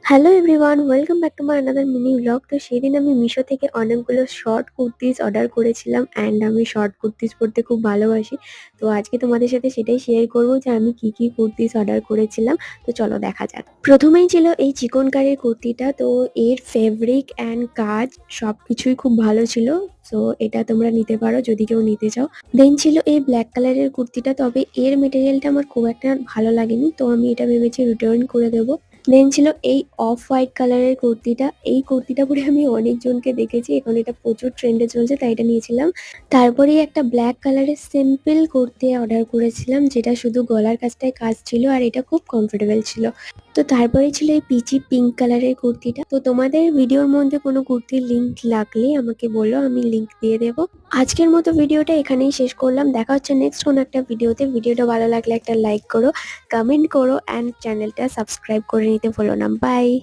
Hello everyone, welcome back to my another mini blog. তো সেদিন আমি মিশো থেকে অনেকগুলো শর্ট কুর্তিস অর্ডার করেছিলাম অ্যান্ড আমি শর্ট কুর্তিস পরতে খুব ভালোবাসি। তো আজকে তোমাদের সাথে সেটাই শেয়ার করবো যে আমি কি কি কুর্তিস অর্ডার করেছিলাম। তো চলো দেখা যাক। প্রথমেই ছিল এই চিকনকারির কুর্তিটা। তো এর ফেব্রিক অ্যান্ড কাজ সবকিছুই খুব ভালো ছিল। তো এটা তোমরা নিতে পারো যদি কেউ নিতে চাও। দেন ছিল এই ব্ল্যাক কালারের কুর্তিটা, তবে এর মেটেরিয়ালটা আমার খুব একটা ভালো লাগেনি, তো আমি এটা ভেবেছি রিটার্ন করে দেবো। দেন ছিল এই অফ হোয়াইট কালারের কুর্তিটা। এই কুর্তিটা পরে আমি অনেকজনকে দেখেছি, এখন এটা প্রচুর ট্রেন্ডে চলছে, তাই এটা নিয়েছিলাম। তারপরেই একটা ব্ল্যাক কালারের সিম্পল কুর্তি অর্ডার করেছিলাম, যেটা শুধু গলার কাছটায় কাজ ছিল আর এটা খুব কমফোর্টেবল ছিল। তো তারপরে ছিল এই পিচি পিঙ্ক কালারের কুর্তিটা। তো তোমাদের ভিডিওর মধ্যে কোনো কুর্তির লিঙ্ক লাগলে আমাকে বলো, আমি লিঙ্ক দিয়ে দেবো। আজকের মতো ভিডিওটা এখানেই শেষ করলাম। দেখা হচ্ছে নেক্সট কোনো একটা ভিডিওতে। ভিডিওটা ভালো লাগলে একটা লাইক করো, কমেন্ট করো অ্যান্ড চ্যানেলটা সাবস্ক্রাইব করে নিতে ভুলো না। বাই।